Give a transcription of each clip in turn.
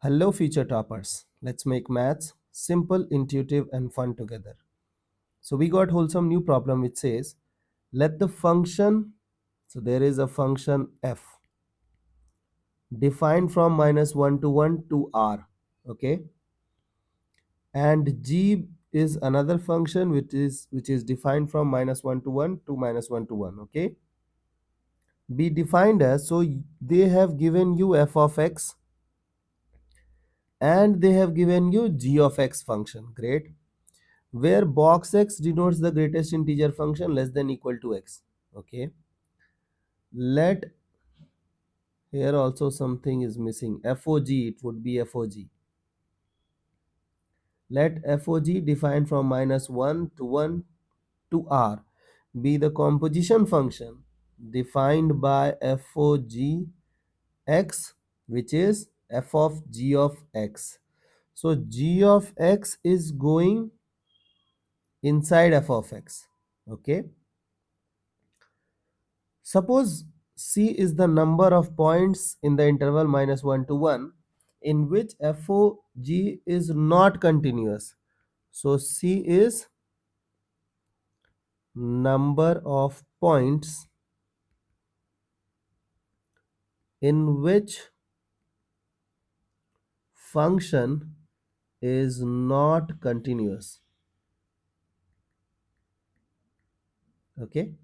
Hello, future toppers. Let's make maths simple, intuitive, and fun together. So, we got wholesome new problem which says let the function, so there is a function f defined from -1 to 1 to r, okay, and g is another function which is defined from -1 to 1 to -1 to 1, okay. Be defined as, so they have given you f of x and they have given you g of x function. Great. Where box x denotes the greatest integer function less than equal to x. Okay, let, here also something is missing, fog, it would be fog. Let fog defined from -1 to 1 to r be the composition function defined by fog x, which is f of g of x. So g of x is going inside f of x. Okay, suppose C is the number of points in the interval -1 to 1 in which fog is not continuous. So C is number of points in which function is not continuous. Okay.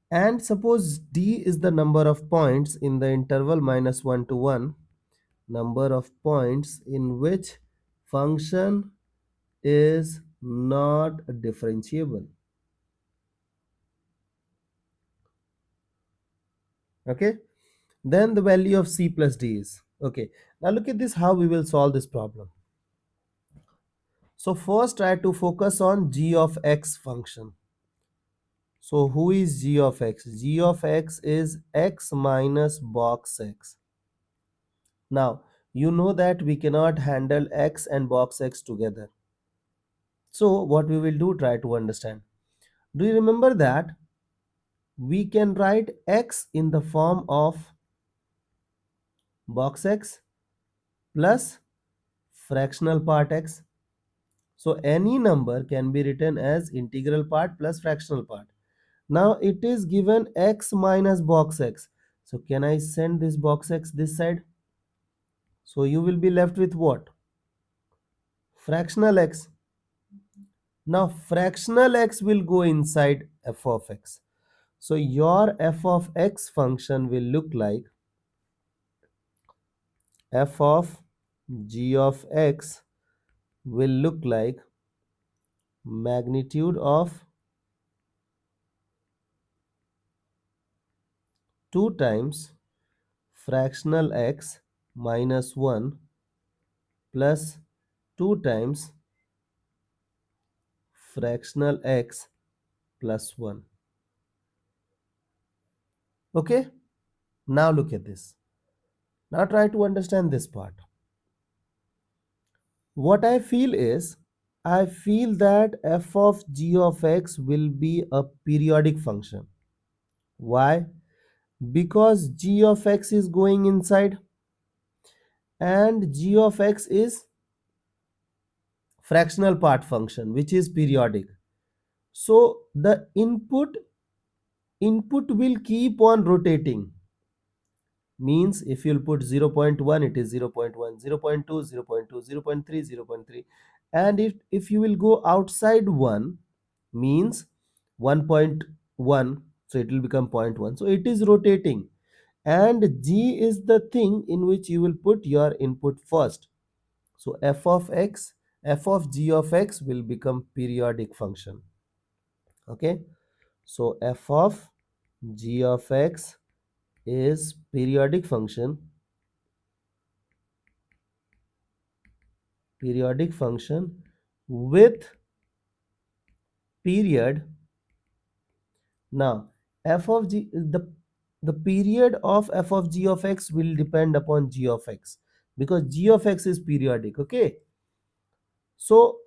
And suppose D is the number of points in the interval -1 to 1, number of points in which function is not differentiable. Okay, then the value of C plus D is, okay. Now look at this, how we will solve this problem. So first try to focus on g of x function. So who is g of x? G of x is x minus box x. Now you know that we cannot handle x and box x together. So what we will do, try to understand. Do you remember that we can write x in the form of box x plus fractional part x. So any number can be written as integral part plus fractional part. Now it is given x minus box x. So can I send this box x this side? So you will be left with what? Fractional x. Now fractional x will go inside f of x. So your f of x function will look like f of g of x will look like magnitude of 2 times fractional x minus 1 plus 2 times fractional x plus 1. Okay, now look at this. Now try to understand this part. What I feel is, I feel that f of g of x will be a periodic function. Why? Because g of x is going inside and g of x is fractional part function which is periodic. So the input will keep on rotating. Means if you'll put 0.1, it is 0.1, 0.2, 0.2, 0.3, 0.3, and if you will go outside 1, means 1.1, so it will become 0.1. So it is rotating, and g is the thing in which you will put your input first. So f of g of x will become periodic function. Okay, so f of g of x is periodic function with period. Now f of g, the period of f of g of x will depend upon g of x because g of x is periodic. Okay, so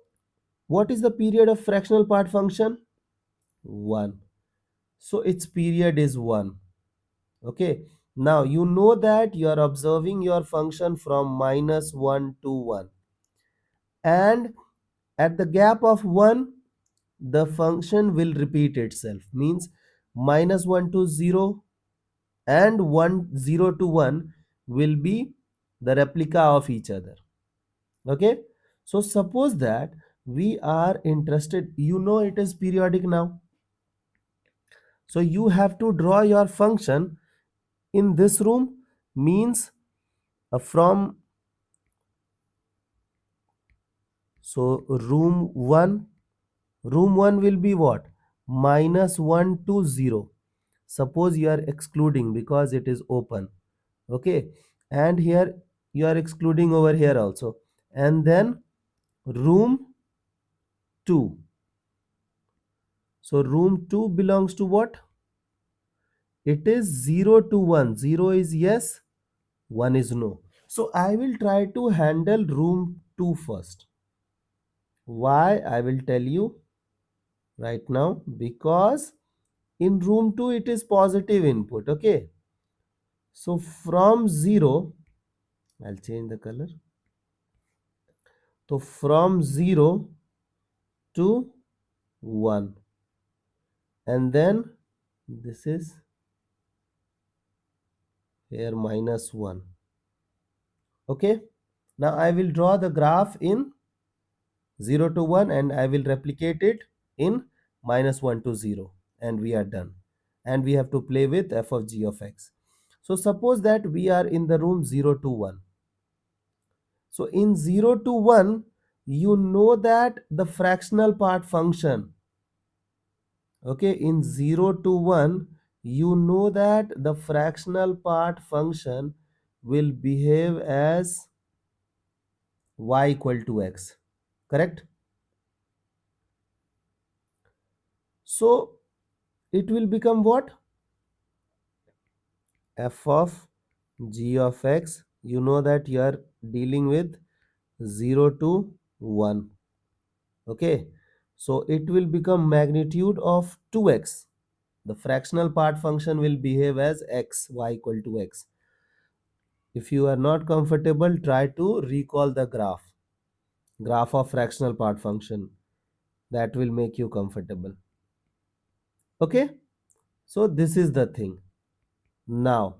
what is the period of fractional part function? 1. So its period is 1. Okay, Now you know that you are observing your function from -1 to 1, and at the gap of 1 the function will repeat itself, means -1 to 0 and 0 to 1 will be the replica of each other. Okay, so suppose that we are interested, you know it is periodic now, so you have to draw your function in this room, means from, so room 1 will be what, -1 to 0. Suppose you are excluding because it is open. Okay, and here you are excluding over here also, and then room 2. So room 2 belongs to what? It is 0 to 1. 0 is yes, 1 is no. So I will try to handle room 2 first. Why? I will tell you right now. Because in room 2 it is positive input. Okay, so from 0, I'll change the color. So from 0 to 1, and then this is here -1. Okay, now I will draw the graph in 0 to 1 and I will replicate it in -1 to 0, and we are done, and we have to play with f of g of x. So suppose that we are in the room 0 to 1. So in 0 to 1, you know that the fractional part function, okay, in 0 to 1 you know that the fractional part function will behave as y equal to x, correct? So it will become what, f of g of x. You know that you are dealing with 0 to 1. Okay, so it will become magnitude of 2x. The fractional part function will behave as x, y equal to x. If you are not comfortable, try to recall the graph of fractional part function. That will make you comfortable. Okay, so this is the thing. Now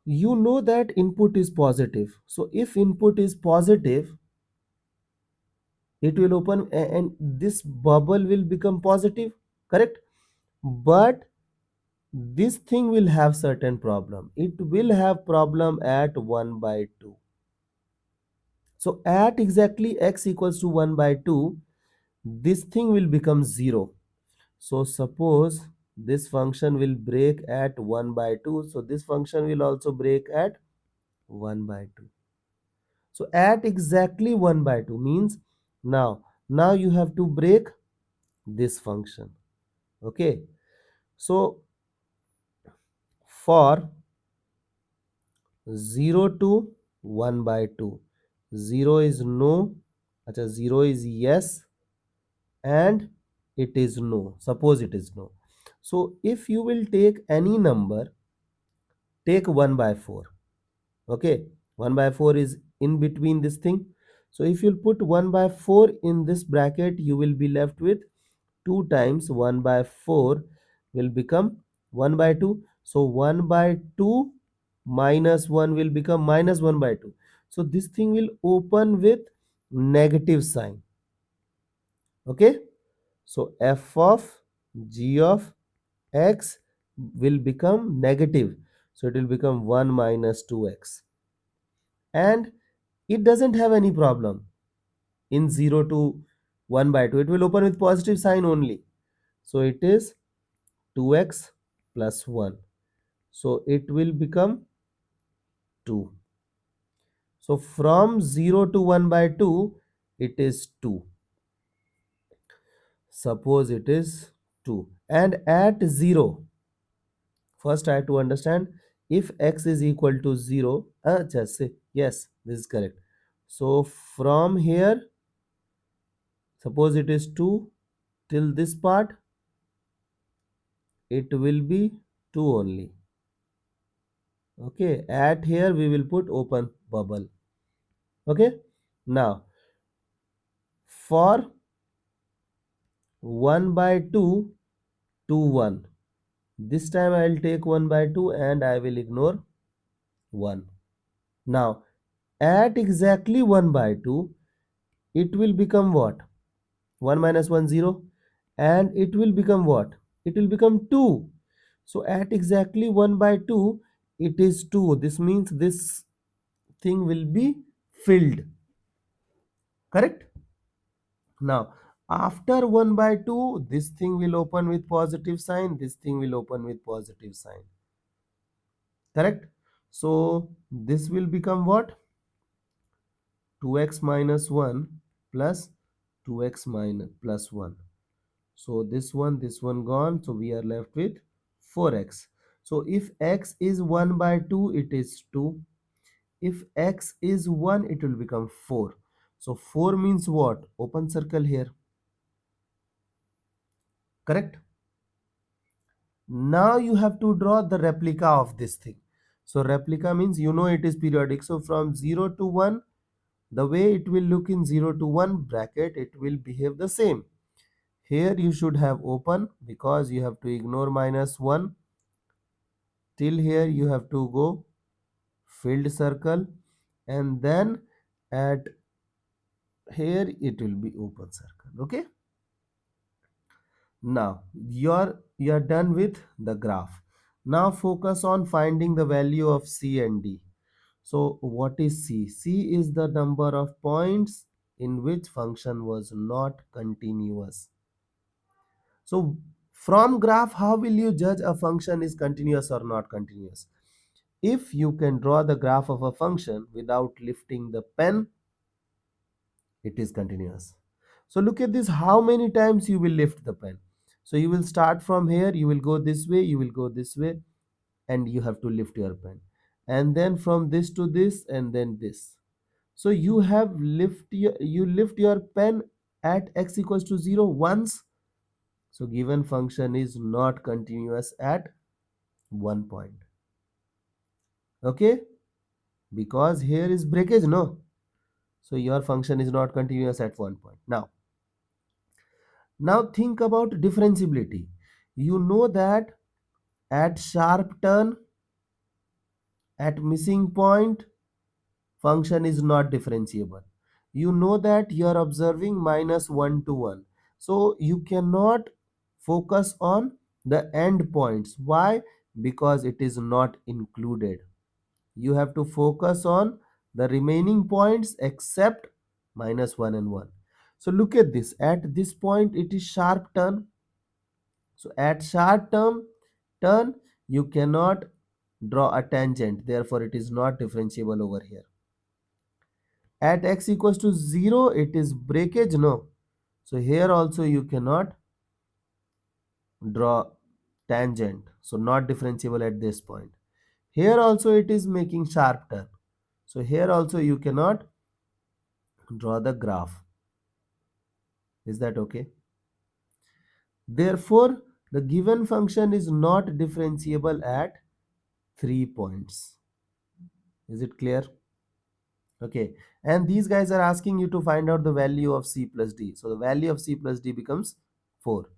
you know that input is positive. So if input is positive, it will open and this bubble will become positive, correct? But this thing will have certain problem. It will have problem at 1 by 2. So at exactly x equals to 1 by 2, this thing will become 0. So suppose this function will break at 1 by 2. So this function will also break at 1 by 2. So at exactly 1 by 2 means now you have to break this function. Okay, so for 0 to 1 by 2, 0 is no, 0 is yes, and it is no. Suppose it is no. So if you will take any number, take 1 by 4. Okay, 1 by 4 is in between this thing. So if you put 1 by 4 in this bracket, you will be left with 2 times 1 by 4 will become 1 by 2. So 1 by 2 minus 1 will become minus 1 by 2. So this thing will open with negative sign. Okay, so f of g of x will become negative. So it will become 1 minus 2x. And it doesn't have any problem in 0 to 1 by 2. It will open with positive sign only. So it is 2x plus 1. So it will become 2. So from 0 to 1 by 2, it is 2. Suppose it is 2. And at 0, first I have to understand if x is equal to 0. Just say, yes, this is correct. So from here, suppose it is 2 till this part, it will be 2 only. Okay, at here we will put open bubble. Okay, now for 1 by 2 to 1, this time I will take 1 by 2 and I will ignore 1. Now at exactly 1 by 2, it will become what? 1 minus 1 0, and it will become what? It will become 2. So at exactly 1 by 2, it is 2. This means this thing will be filled. Correct? Now after 1 by 2, this thing will open with positive sign, this thing will open with positive sign. Correct? So this will become what? 2x minus 1 plus 2x minus plus 1. So this one gone. So we are left with 4x. So if x is 1 by 2, it is 2. If x is 1, it will become 4. So 4 means what? Open circle here. Correct? Now you have to draw the replica of this thing. So replica means you know it is periodic. So from 0 to 1, the way it will look in 0 to 1 bracket, it will behave the same. Here you should have open because you have to ignore minus 1. Till here you have to go filled circle, and then at here it will be open circle. Okay, now you're done with the graph. Now focus on finding the value of C and D. So what is C? C is the number of points in which function was not continuous. So from graph, how will you judge a function is continuous or not continuous? If you can draw the graph of a function without lifting the pen, it is continuous. So look at this, how many times you will lift the pen. So you will start from here, you will go this way, you will go this way, and you have to lift your pen. And then from this to this, and then this. So you have you lift your pen at x equals to 0 once. So given function is not continuous at 1 point. Okay, because here is breakage, no? So your function is not continuous at 1 point. Now think about differentiability. You know that at sharp turn, at missing point, function is not differentiable. You know that you are observing minus 1 to 1. So you cannot focus on the end points. Why? Because it is not included. You have to focus on the remaining points except minus 1 and 1. So look at this. At this point, it is sharp turn. So at sharp turn, you cannot draw a tangent. Therefore, it is not differentiable over here. At x equals to 0, it is breakage. No. So here also you cannot draw tangent. So not differentiable at this point. Here also it is making sharp turn. So here also you cannot draw the graph. Is that okay? Therefore, the given function is not differentiable at 3 points. Is it clear? Okay. And these guys are asking you to find out the value of C plus D. So the value of C plus D becomes 4.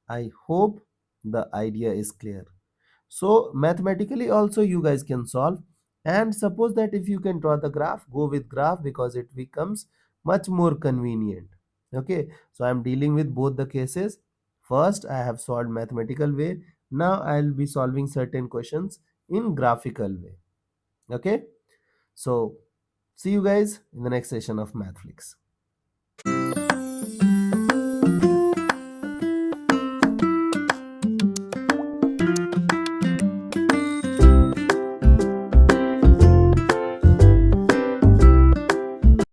I hope the idea is clear. So mathematically also you guys can solve. And suppose that if you can draw the graph, go with graph because it becomes much more convenient. Okay, so I'm dealing with both the cases. First, I have solved mathematical way. Now I'll be solving certain questions in graphical way. Okay, so see you guys in the next session of MathFlix.